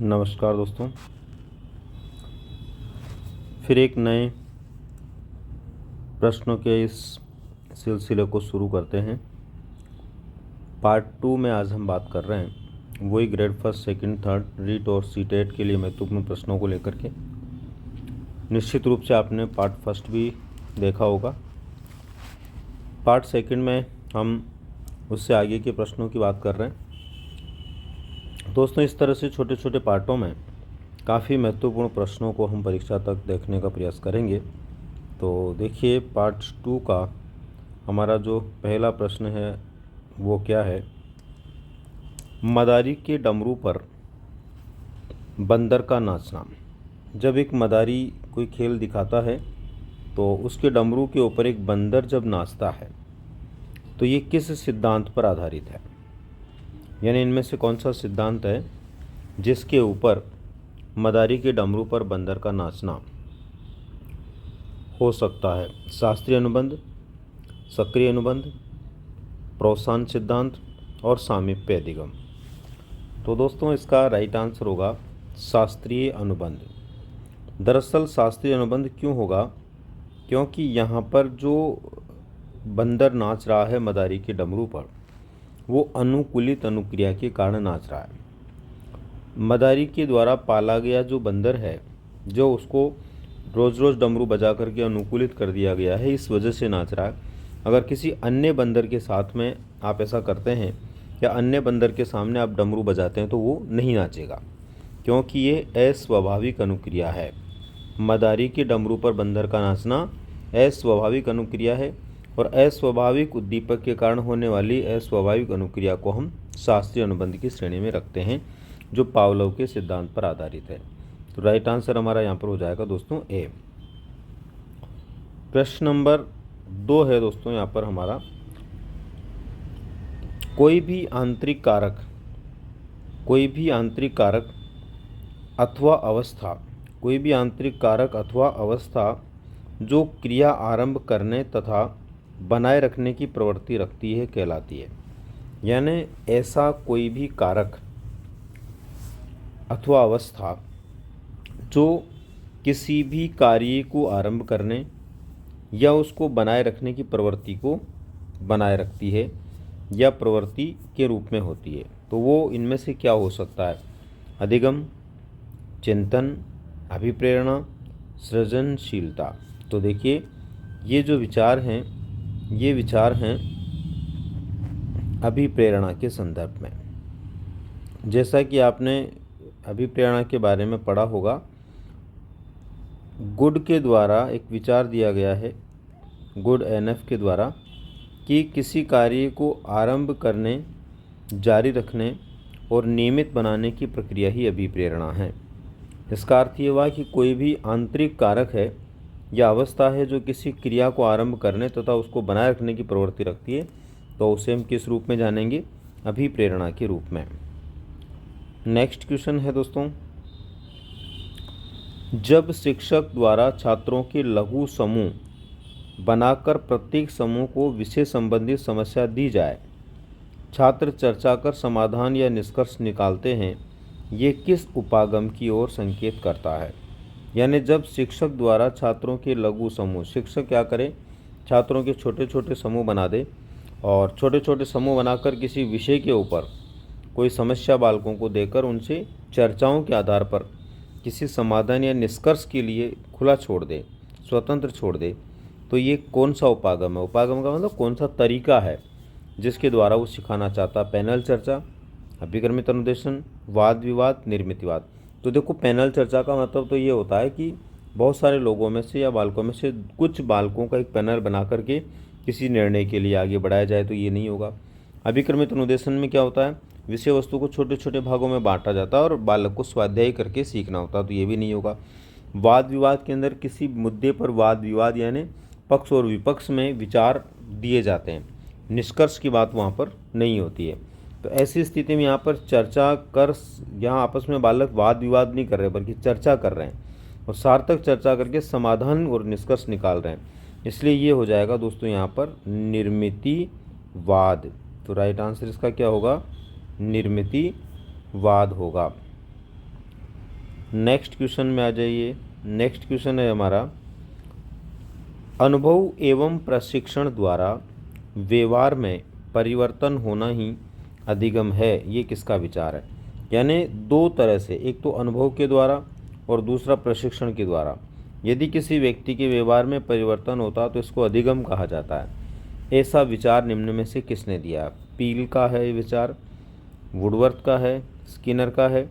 नमस्कार दोस्तों, फिर एक नए प्रश्नों के इस सिलसिले को शुरू करते हैं। पार्ट 2 में आज हम बात कर रहे हैं वही grade first, second, third, REET और सीटेट के लिए महत्वपूर्ण प्रश्नों को लेकर के। निश्चित रूप से आपने पार्ट फर्स्ट भी देखा होगा। पार्ट सेकंड में हम उससे आगे के प्रश्नों की बात कर रहे हैं। दोस्तों, इस तरह से छोटे छोटे पार्टों में काफ़ी महत्वपूर्ण प्रश्नों को हम परीक्षा तक देखने का प्रयास करेंगे। तो देखिए, पार्ट 2 का हमारा जो पहला प्रश्न है वो क्या है। मदारी के डमरू पर बंदर का नाचना। जब एक मदारी कोई खेल दिखाता है तो उसके डमरू के ऊपर एक बंदर जब नाचता है तो ये किस सिद्धांत पर आधारित है, यानी इनमें से कौन सा सिद्धांत है जिसके ऊपर मदारी के डमरू पर बंदर का नाचना हो सकता है। शास्त्रीय अनुबंध, सक्रिय अनुबंध, प्रोत्साहन सिद्धांत और सामीप्य अधिगम। तो दोस्तों, इसका राइट आंसर होगा शास्त्रीय अनुबंध। दरअसल शास्त्रीय अनुबंध क्यों होगा, क्योंकि यहाँ पर जो बंदर नाच रहा है मदारी के डमरू पर, वो अनुकूलित अनुक्रिया के कारण नाच रहा है। मदारी के द्वारा पाला गया जो बंदर है, जो उसको रोज़ रोज़ डमरू बजा करके अनुकूलित कर दिया गया है, इस वजह से नाच रहा है। अगर किसी अन्य बंदर के साथ में आप ऐसा करते हैं या अन्य बंदर के सामने आप डमरू बजाते हैं तो वो नहीं नाचेगा, क्योंकि ये अस्वाभाविक अनुक्रिया है। मदारी के डमरू पर बंदर का नाचना अस्वाभाविक अनुक्रिया है और अस्वाभाविक उद्दीपक के कारण होने वाली अस्वाभाविक अनुक्रिया को हम शास्त्रीय अनुबंध की श्रेणी में रखते हैं, जो पावलोव के सिद्धांत पर आधारित है। तो राइट आंसर हमारा यहाँ पर हो जाएगा दोस्तों ए। प्रश्न नंबर 2 है दोस्तों यहाँ पर हमारा, कोई भी आंतरिक कारक अथवा अवस्था जो क्रिया आरंभ करने तथा बनाए रखने की प्रवृत्ति रखती है कहलाती है। यानी ऐसा कोई भी कारक अथवा अवस्था जो किसी भी कार्य को आरंभ करने या उसको बनाए रखने की प्रवृत्ति को बनाए रखती है या प्रवृत्ति के रूप में होती है, तो वो इनमें से क्या हो सकता है। अधिगम, चिंतन, अभिप्रेरणा, सृजनशीलता। तो देखिए, ये जो विचार हैं ये विचार हैं अभिप्रेरणा के संदर्भ में। जैसा कि आपने अभिप्रेरणा के बारे में पढ़ा होगा, गुड के द्वारा एक विचार दिया गया है, गुड एनएफ के द्वारा, कि किसी कार्य को आरंभ करने, जारी रखने और नियमित बनाने की प्रक्रिया ही अभिप्रेरणा है। इसका अर्थ ये हुआ कि कोई भी आंतरिक कारक है या अवस्था है जो किसी क्रिया को आरंभ करने तथा उसको बनाए रखने की प्रवृत्ति रखती है, तो उसे हम किस रूप में जानेंगे, अभिप्रेरणा के रूप में। नेक्स्ट क्वेश्चन है दोस्तों, जब शिक्षक द्वारा छात्रों के लघु समूह बनाकर प्रत्येक समूह को विषय संबंधित समस्या दी जाए, छात्र चर्चा कर समाधान या निष्कर्ष निकालते हैं, ये किस उपागम की ओर संकेत करता है। यानी जब शिक्षक द्वारा छात्रों के लघु समूह, शिक्षक क्या करे, छात्रों के छोटे छोटे समूह बना दे और छोटे छोटे समूह बनाकर किसी विषय के ऊपर कोई समस्या बालकों को देकर उनसे चर्चाओं के आधार पर किसी समाधान या निष्कर्ष के लिए खुला छोड़ दे, स्वतंत्र छोड़ दे, तो ये कौन सा उपागम है। उपागम का मतलब कौन सा तरीका है जिसके द्वारा वो सिखाना चाहता है। पैनल चर्चा, अभिक्रमित अनुदेशन, वाद विवाद, निर्मितिवाद। तो देखो, पैनल चर्चा का मतलब तो ये होता है कि बहुत सारे लोगों में से या बालकों में से कुछ बालकों का एक पैनल बना करके किसी निर्णय के लिए आगे बढ़ाया जाए, तो ये नहीं होगा। अभिक्रमित अनुदेशन में क्या होता है, विषय वस्तु को छोटे छोटे भागों में बांटा जाता है और बालक को स्वाध्याय करके सीखना होता है, तो ये भी नहीं होगा। वाद विवाद के अंदर किसी मुद्दे पर वाद विवाद यानी पक्ष और विपक्ष में विचार दिए जाते हैं, निष्कर्ष की बात वहाँ पर नहीं होती है। तो ऐसी स्थिति में यहाँ पर चर्चा कर, यहाँ आपस में बालक वाद विवाद नहीं कर रहे बल्कि चर्चा कर रहे हैं और सार्थक चर्चा करके समाधान और निष्कर्ष निकाल रहे हैं, इसलिए ये हो जाएगा दोस्तों यहाँ पर निर्मितिवाद। तो राइट आंसर इसका क्या होगा, निर्मितिवाद होगा। नेक्स्ट क्वेश्चन में आ जाइए। नेक्स्ट क्वेश्चन है हमारा, अनुभव एवं प्रशिक्षण द्वारा व्यवहार में परिवर्तन होना ही अधिगम है, ये किसका विचार है? यानी दो तरह से, एक तो अनुभव के द्वारा और दूसरा प्रशिक्षण के द्वारा यदि किसी व्यक्ति के व्यवहार में परिवर्तन होता है तो इसको अधिगम कहा जाता है। ऐसा विचार निम्न में से किसने दिया? पील का है ये विचार, वुडवर्थ का है, स्किनर का है,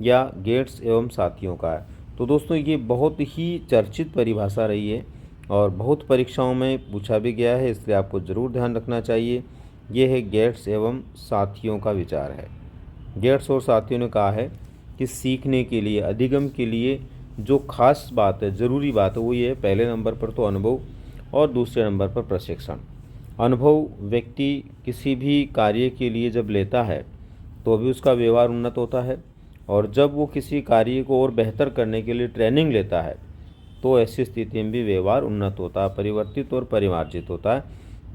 या गेट्स एवं साथियों का है? तो दोस्तों ये बहुत ही चर्चित परिभाषा रही है और बहुत परीक्षाओं में पूछा भी गया है, इसलिए आपको ज़रूर ध्यान रखना चाहिए। ये है गेट्स एवं साथियों का विचार है। गेट्स और साथियों ने कहा है कि सीखने के लिए, अधिगम के लिए जो खास बात है, ज़रूरी बात है, वो ये है, पहले नंबर पर तो अनुभव और दूसरे नंबर पर प्रशिक्षण। अनुभव व्यक्ति किसी भी कार्य के लिए जब लेता है तो भी उसका व्यवहार उन्नत होता है, और जब वो किसी कार्य को और बेहतर करने के लिए ट्रेनिंग लेता है तो ऐसी स्थिति में भी व्यवहार उन्नत होता है, परिवर्तित और परिमार्जित होता है,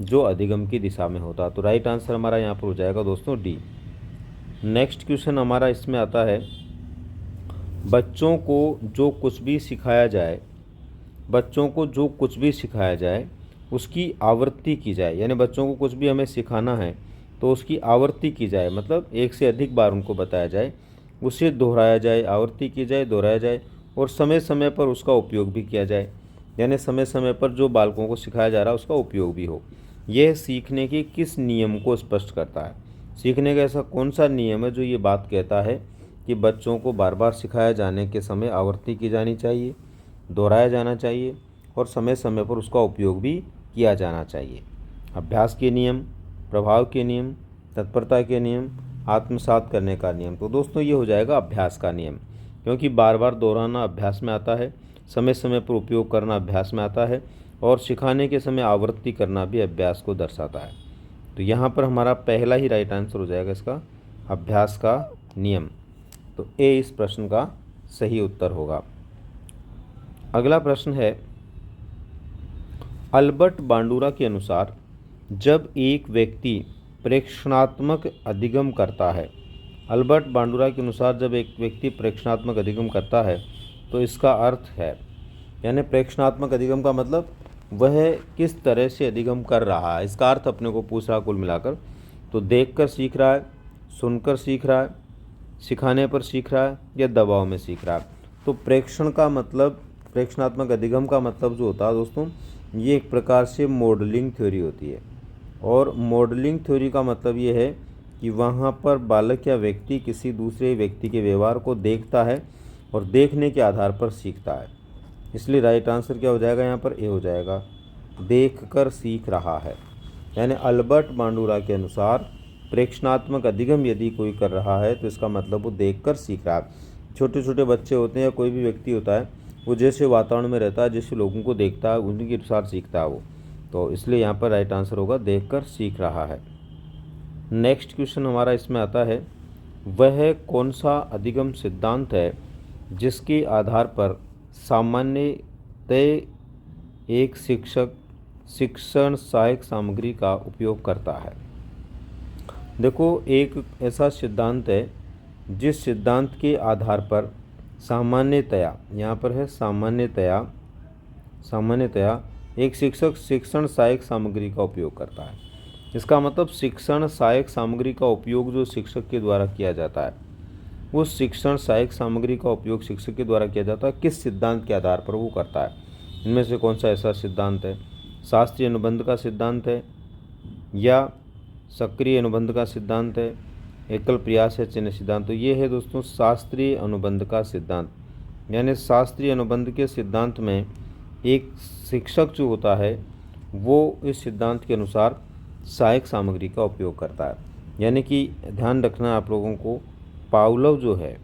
जो अधिगम की दिशा में होता है। तो राइट आंसर हमारा यहाँ पर हो जाएगा दोस्तों डी। नेक्स्ट क्वेश्चन हमारा इसमें आता है, बच्चों को जो कुछ भी सिखाया जाए, बच्चों को जो कुछ भी सिखाया जाए उसकी आवृत्ति की जाए। यानी बच्चों को कुछ भी हमें सिखाना है तो उसकी आवृत्ति की जाए, मतलब एक से अधिक बार उनको बताया जाए, उसे दोहराया जाए, आवृत्ति की जाए, दोहराया जाए, और समय समय पर उसका उपयोग भी किया जाए। यानी समय समय पर जो बालकों को सिखाया जा रहा है उसका उपयोग भी हो। यह सीखने के किस नियम को स्पष्ट करता है? सीखने का ऐसा कौन सा नियम है जो ये बात कहता है कि बच्चों को बार बार सिखाया जाने के समय आवृत्ति की जानी चाहिए, दोहराया जाना चाहिए, और समय समय पर उसका उपयोग भी किया जाना चाहिए? अभ्यास के नियम, प्रभाव के नियम, तत्परता के नियम, आत्मसात करने का नियम। तो दोस्तों ये हो जाएगा अभ्यास का नियम, क्योंकि बार बार दोहराना अभ्यास में आता है, समय समय पर उपयोग करना अभ्यास में आता है, और सिखाने के समय आवृत्ति करना भी अभ्यास को दर्शाता है। तो यहाँ पर हमारा पहला ही राइट आंसर हो जाएगा इसका, अभ्यास का नियम। तो ए इस प्रश्न का सही उत्तर होगा। अगला प्रश्न है, अल्बर्ट बांडुरा के अनुसार जब एक व्यक्ति प्रेक्षणात्मक अधिगम करता है, अल्बर्ट बांडुरा के अनुसार जब एक व्यक्ति प्रेक्षणात्मक अधिगम करता है तो इसका अर्थ है, यानी प्रेक्षणात्मक अधिगम का मतलब वह किस तरह से अधिगम कर रहा है, इसका अर्थ अपने को पूछ रहा कुल मिलाकर। तो देखकर सीख रहा है, सुनकर सीख रहा है, सिखाने पर सीख रहा है, या दबाव में सीख रहा है? तो प्रेक्षण का मतलब, प्रेक्षणात्मक अधिगम का मतलब जो होता है दोस्तों, ये एक प्रकार से मॉडलिंग थ्योरी होती है। और मॉडलिंग थ्योरी का मतलब ये है कि वहाँ पर बालक या व्यक्ति किसी दूसरे व्यक्ति के व्यवहार को देखता है और देखने के आधार पर सीखता है। इसलिए राइट आंसर क्या हो जाएगा यहाँ पर? ए हो जाएगा, देखकर सीख रहा है। यानी अल्बर्ट बांडुरा के अनुसार प्रेक्षणात्मक अधिगम यदि कोई कर रहा है तो इसका मतलब वो देखकर सीख रहा है। छोटे छोटे बच्चे होते हैं या कोई भी व्यक्ति होता है, वो जैसे वातावरण में रहता है, जैसे लोगों को देखता है, उनके अनुसार सीखता है वो। तो इसलिए यहाँ पर राइट आंसर होगा देखकर सीख रहा है। नेक्स्ट क्वेश्चन हमारा इसमें आता है, वह कौन सा अधिगम सिद्धांत है जिसके आधार पर सामान्यतः एक शिक्षक शिक्षण सहायक सामग्री का उपयोग करता है? देखो, एक ऐसा सिद्धांत है जिस सिद्धांत के आधार पर सामान्यतया, यहाँ पर है सामान्यतया, सामान्यतया एक शिक्षक शिक्षण सहायक सामग्री का उपयोग करता है। इसका मतलब शिक्षण सहायक सामग्री का उपयोग जो शिक्षक के द्वारा किया जाता है, उस शिक्षण सहायक सामग्री का उपयोग शिक्षक के द्वारा किया जाता है, किस सिद्धांत के आधार पर वो करता है? इनमें से कौन सा ऐसा सिद्धांत है? शास्त्रीय अनुबंध का सिद्धांत है, या सक्रिय अनुबंध का सिद्धांत है, एकल प्रयास है चिन्ह सिद्धांत? तो ये है दोस्तों शास्त्रीय अनुबंध का सिद्धांत। यानी शास्त्रीय अनुबंध के सिद्धांत में एक शिक्षक जो होता है वो इस सिद्धांत के अनुसार सहायक सामग्री का उपयोग करता है। यानी कि ध्यान रखना आप लोगों को, पावलोव जो है,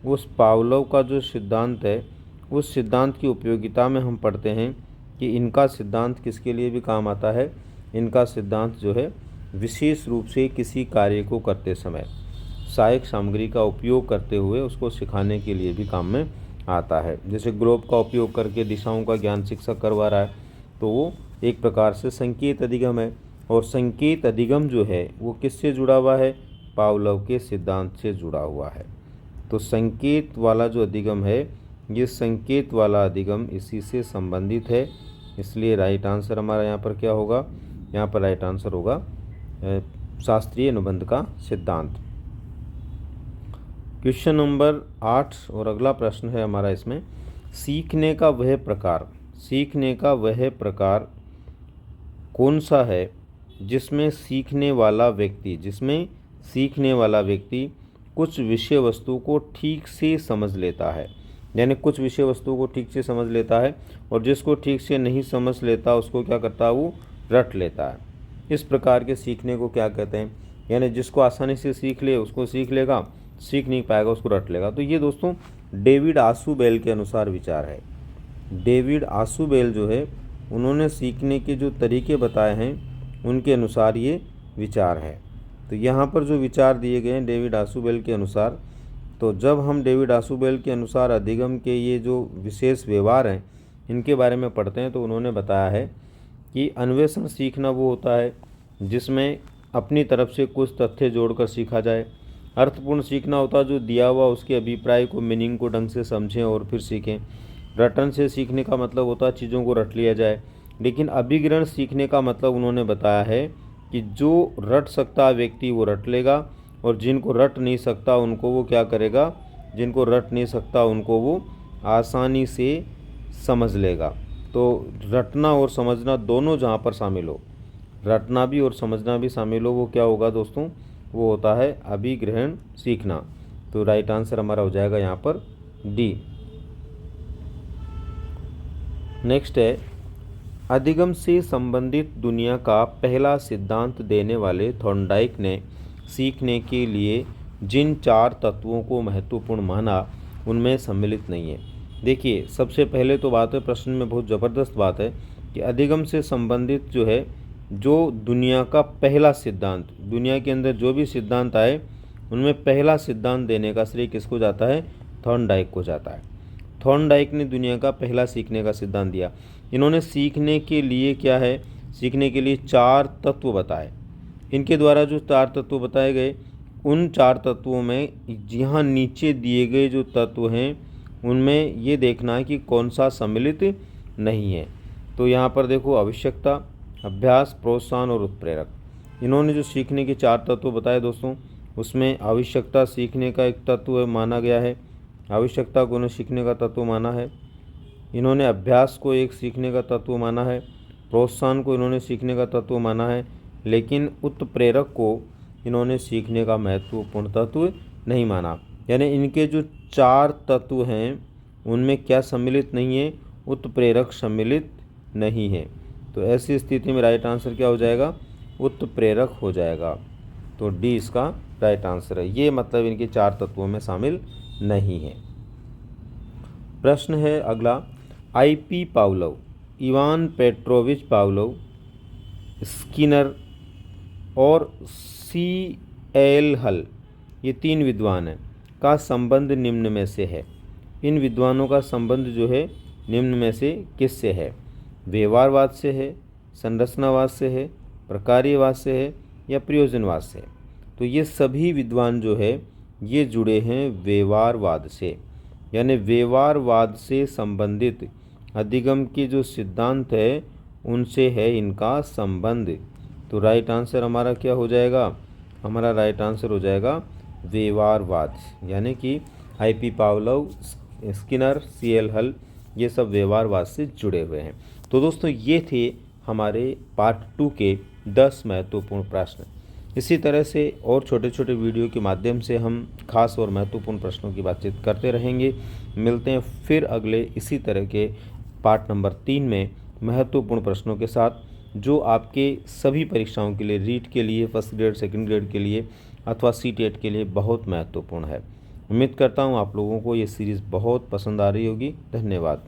उस पावलोव का जो सिद्धांत है, उस सिद्धांत की उपयोगिता में हम पढ़ते हैं कि इनका सिद्धांत किसके लिए भी काम आता है। इनका सिद्धांत जो है विशेष रूप से किसी कार्य को करते समय सहायक सामग्री का उपयोग करते हुए उसको सिखाने के लिए भी काम में आता है। जैसे ग्लोब का उपयोग करके दिशाओं का ज्ञान शिक्षक करवा रहा है, तो वो एक प्रकार से संकेत अधिगम है। और संकेत अधिगम जो है वो किससे जुड़ा हुआ है? पावलोव के सिद्धांत से जुड़ा हुआ है। तो संकेत वाला जो अधिगम है, ये संकेत वाला अधिगम इसी से संबंधित है, इसलिए राइट आंसर हमारा यहाँ पर क्या होगा, यहाँ पर राइट आंसर होगा शास्त्रीय अनुबंध का सिद्धांत। क्वेश्चन नंबर 8 और अगला प्रश्न है हमारा इसमें, सीखने का वह प्रकार कौन सा है जिसमें सीखने वाला व्यक्ति कुछ विषय वस्तु को ठीक से समझ लेता है, यानी कुछ विषय वस्तु को ठीक से समझ लेता है, और जिसको ठीक से नहीं समझ लेता उसको क्या करता है, वो रट लेता है। इस प्रकार के सीखने को क्या कहते हैं, यानी जिसको आसानी से सीख ले उसको सीख लेगा, सीख नहीं पाएगा उसको रट लेगा। तो ये दोस्तों डेविड आशुबेल के अनुसार विचार है। डेविड आशुबेल जो है उन्होंने सीखने के जो तरीके बताए हैं उनके अनुसार ये विचार है। तो यहाँ पर जो विचार दिए गए हैं डेविड आशुबेल के अनुसार, तो जब हम डेविड आशुबेल के अनुसार अधिगम के ये जो विशेष व्यवहार हैं इनके बारे में पढ़ते हैं, तो उन्होंने बताया है कि अन्वेषण सीखना वो होता है जिसमें अपनी तरफ से कुछ तथ्य जोड़कर सीखा जाए। अर्थपूर्ण सीखना होता है जो दिया हुआ उसके अभिप्राय को, मीनिंग को ढंग से समझें और फिर सीखें। रटन से सीखने का मतलब होता है चीज़ों को रट लिया जाए। लेकिन अभिग्रहण सीखने का मतलब उन्होंने बताया है कि जो रट सकता है व्यक्ति वो रट लेगा, और जिनको रट नहीं सकता उनको वो क्या करेगा, जिनको रट नहीं सकता उनको वो आसानी से समझ लेगा। तो रटना और समझना दोनों जहाँ पर शामिल हो, रटना भी और समझना भी शामिल हो, वो क्या होगा दोस्तों, वो होता है अभिग्रहण सीखना। तो राइट आंसर हमारा हो जाएगा यहाँ पर डी। नेक्स्ट है, अधिगम से संबंधित दुनिया का पहला सिद्धांत देने वाले थॉर्नडाइक ने सीखने के लिए जिन 4 तत्वों को महत्वपूर्ण माना उनमें सम्मिलित नहीं है। देखिए सबसे पहले तो बात है, प्रश्न में बहुत ज़बरदस्त बात है कि अधिगम से संबंधित जो है, जो दुनिया का पहला सिद्धांत, दुनिया के अंदर जो भी सिद्धांत आए उनमें पहला सिद्धांत देने का श्रेय किसको जाता है, थॉर्नडाइक को जाता है। थॉर्नडाइक ने दुनिया का पहला सीखने का सिद्धांत दिया। इन्होंने सीखने के लिए क्या है, सीखने के लिए 4 तत्व बताए। इनके द्वारा जो 4 तत्व बताए गए, उन 4 तत्वों में यहाँ नीचे दिए गए जो तत्व हैं उनमें ये देखना है कि कौन सा सम्मिलित नहीं है। तो यहाँ पर देखो, आवश्यकता, अभ्यास, प्रोत्साहन और उत्प्रेरक। इन्होंने जो सीखने के 4 तत्व बताए दोस्तों, उसमें आवश्यकता सीखने का एक तत्व माना गया है, आवश्यकता को उन्हें सीखने का तत्व माना है। इन्होंने अभ्यास को एक सीखने का तत्व माना है, प्रोत्साहन को इन्होंने सीखने का तत्व माना है, लेकिन उत्प्रेरक को इन्होंने सीखने का महत्वपूर्ण तत्व नहीं माना। यानी इनके जो 4 तत्व हैं उनमें क्या सम्मिलित नहीं है, उत्प्रेरक सम्मिलित नहीं है। तो ऐसी स्थिति में राइट आंसर क्या हो जाएगा, उत्प्रेरक हो जाएगा। तो डी इसका राइट आंसर है। ये मतलब इनके 4 तत्वों में शामिल नहीं है। प्रश्न है अगला, IP. Pavlov, Ivan Petrovich Pavlov, Skinner और C.L. हल, ये 3 विद्वान हैं, का संबंध निम्न में से है। इन विद्वानों का संबंध जो है निम्न में से किससे है, व्यवहारवाद से है, संरचनावाद से है, प्रकार्यवाद से है या प्रयोजनवाद से है। तो ये सभी विद्वान जो है ये जुड़े हैं व्यवहारवाद से, यानी व्यवहारवाद से संबंधित अधिगम के जो सिद्धांत है उनसे है इनका संबंध। तो राइट आंसर हमारा क्या हो जाएगा, हमारा राइट आंसर हो जाएगा व्यवहारवाद, यानी कि आई.पी. Pavlov, Skinner, C.L. हल, ये सब व्यवहारवाद से जुड़े हुए हैं। तो दोस्तों ये थे हमारे पार्ट 2 के 10 महत्वपूर्ण प्रश्न। इसी तरह से और छोटे छोटे वीडियो के माध्यम से हम खास और महत्वपूर्ण प्रश्नों की बातचीत करते रहेंगे। मिलते हैं फिर अगले इसी तरह के पार्ट नंबर 3 में महत्वपूर्ण प्रश्नों के साथ, जो आपके सभी परीक्षाओं के लिए, रीट के लिए, फर्स्ट ग्रेड, सेकंड ग्रेड के लिए अथवा C.TET के लिए बहुत महत्वपूर्ण है। उम्मीद करता हूँ आप लोगों को ये सीरीज़ बहुत पसंद आ रही होगी। धन्यवाद।